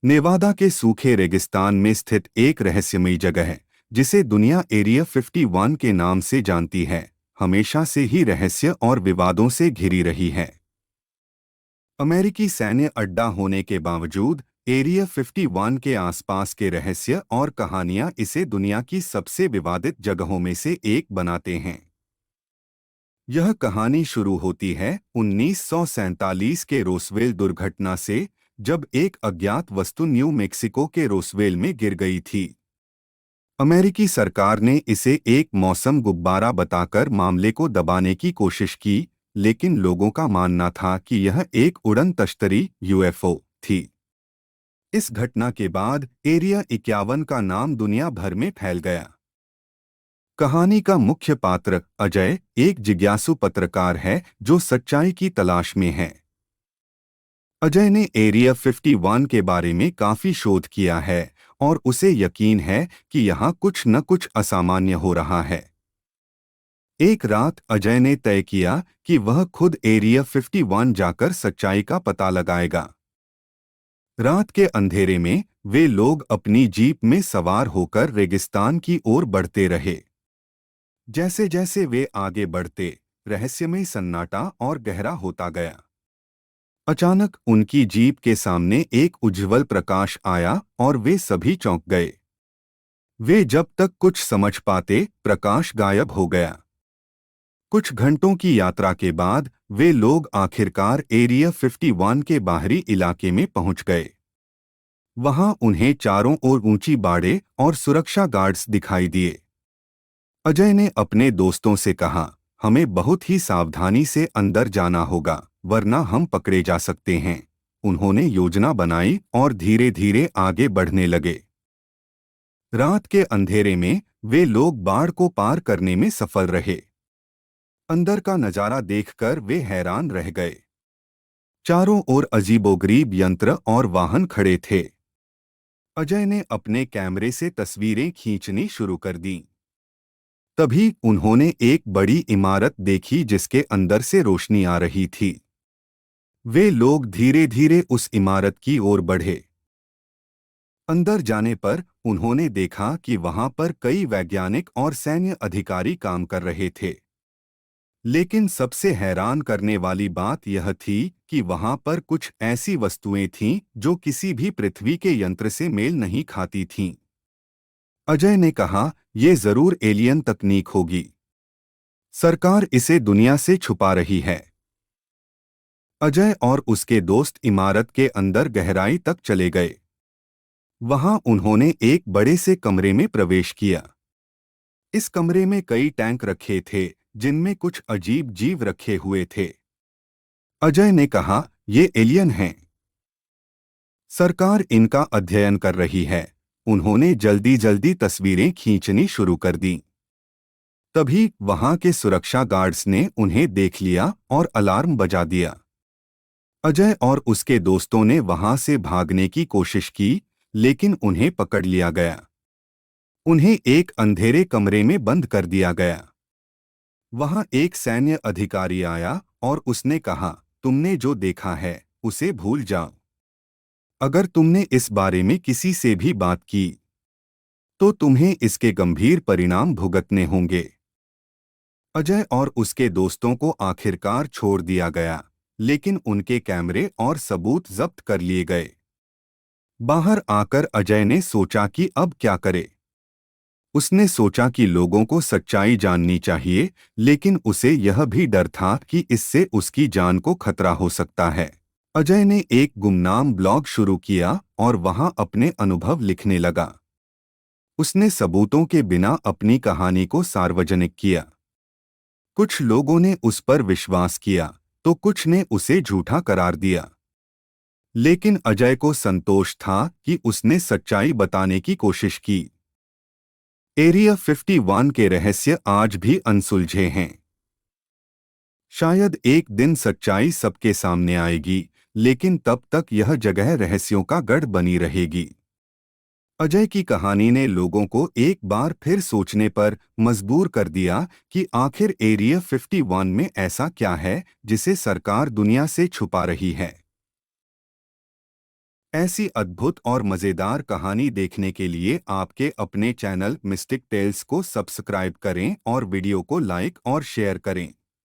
नेवादा के सूखे रेगिस्तान में स्थित एक रहस्यमयी जगह है जिसे दुनिया एरिया 51 के नाम से जानती है, हमेशा से ही रहस्य और विवादों से घिरी रही है। अमेरिकी सैन्य अड्डा होने के बावजूद एरिया 51 के आसपास के रहस्य और कहानियां इसे दुनिया की सबसे विवादित जगहों में से एक बनाते हैं। यह कहानी शुरू होती है 1947 के रोसवेल दुर्घटना से, जब एक अज्ञात वस्तु न्यू मेक्सिको के रोसवेल में गिर गई थी। अमेरिकी सरकार ने इसे एक मौसम गुब्बारा बताकर मामले को दबाने की कोशिश की, लेकिन लोगों का मानना था कि यह एक उड़न तश्तरी यूएफओ थी। इस घटना के बाद एरिया 51 का नाम दुनिया भर में फैल गया। कहानी का मुख्य पात्र अजय एक जिज्ञासु पत्रकार है जो सच्चाई की तलाश में है। अजय ने एरिया 51 के बारे में काफी शोध किया है और उसे यकीन है कि यहाँ कुछ न कुछ असामान्य हो रहा है। एक रात अजय ने तय किया कि वह खुद एरिया 51 जाकर सच्चाई का पता लगाएगा। रात के अंधेरे में वे लोग अपनी जीप में सवार होकर रेगिस्तान की ओर बढ़ते रहे। जैसे जैसे वे आगे बढ़ते, रहस्यमय सन्नाटा और गहरा होता गया। अचानक उनकी जीप के सामने एक उज्ज्वल प्रकाश आया और वे सभी चौंक गए। वे जब तक कुछ समझ पाते, प्रकाश गायब हो गया। कुछ घंटों की यात्रा के बाद वे लोग आखिरकार एरिया 51 के बाहरी इलाके में पहुंच गए। वहां उन्हें चारों ओर ऊंची बाड़े और सुरक्षा गार्ड्स दिखाई दिए। अजय ने अपने दोस्तों से कहा, हमें बहुत ही सावधानी से अंदर जाना होगा, वरना हम पकड़े जा सकते हैं। उन्होंने योजना बनाई और धीरे धीरे आगे बढ़ने लगे। रात के अंधेरे में वे लोग बाड़ को पार करने में सफल रहे। अंदर का नजारा देखकर वे हैरान रह गए। चारों ओर अजीबोगरीब यंत्र और वाहन खड़े थे। अजय ने अपने कैमरे से तस्वीरें खींचनी शुरू कर दी। तभी उन्होंने एक बड़ी इमारत देखी जिसके अंदर से रोशनी आ रही थी। वे लोग धीरे धीरे उस इमारत की ओर बढ़े। अंदर जाने पर उन्होंने देखा कि वहां पर कई वैज्ञानिक और सैन्य अधिकारी काम कर रहे थे। लेकिन सबसे हैरान करने वाली बात यह थी कि वहां पर कुछ ऐसी वस्तुएं थीं जो किसी भी पृथ्वी के यंत्र से मेल नहीं खाती थीं। अजय ने कहा, ये जरूर एलियन तकनीक होगी। सरकार इसे दुनिया से छुपा रही है। अजय और उसके दोस्त इमारत के अंदर गहराई तक चले गए। वहां उन्होंने एक बड़े से कमरे में प्रवेश किया। इस कमरे में कई टैंक रखे थे जिनमें कुछ अजीब जीव रखे हुए थे। अजय ने कहा, ये एलियन हैं। सरकार इनका अध्ययन कर रही है। उन्होंने जल्दी जल्दी तस्वीरें खींचनी शुरू कर दी। तभी वहां के सुरक्षा गार्ड्स ने उन्हें देख लिया और अलार्म बजा दिया। अजय और उसके दोस्तों ने वहां से भागने की कोशिश की, लेकिन उन्हें पकड़ लिया गया। उन्हें एक अंधेरे कमरे में बंद कर दिया गया। वहां एक सैन्य अधिकारी आया और उसने कहा, तुमने जो देखा है उसे भूल जाओ। अगर तुमने इस बारे में किसी से भी बात की तो तुम्हें इसके गंभीर परिणाम भुगतने होंगे। अजय और उसके दोस्तों को आखिरकार छोड़ दिया गया, लेकिन उनके कैमरे और सबूत जब्त कर लिए गए। बाहर आकर अजय ने सोचा कि अब क्या करे। उसने सोचा कि लोगों को सच्चाई जाननी चाहिए, लेकिन उसे यह भी डर था कि इससे उसकी जान को खतरा हो सकता है। अजय ने एक गुमनाम ब्लॉग शुरू किया और वहां अपने अनुभव लिखने लगा। उसने सबूतों के बिना अपनी कहानी को सार्वजनिक किया। कुछ लोगों ने उस पर विश्वास किया तो कुछ ने उसे झूठा करार दिया। लेकिन अजय को संतोष था कि उसने सच्चाई बताने की कोशिश की। एरिया 51 के रहस्य आज भी अनसुलझे हैं। शायद एक दिन सच्चाई सबके सामने आएगी, लेकिन तब तक यह जगह रहस्यों का गढ़ बनी रहेगी। अजय की कहानी ने लोगों को एक बार फिर सोचने पर मजबूर कर दिया कि आखिर एरिया 51 में ऐसा क्या है जिसे सरकार दुनिया से छुपा रही है। ऐसी अद्भुत और मज़ेदार कहानी देखने के लिए आपके अपने चैनल मिस्टिक टेल्स को सब्सक्राइब करें और वीडियो को लाइक और शेयर करें।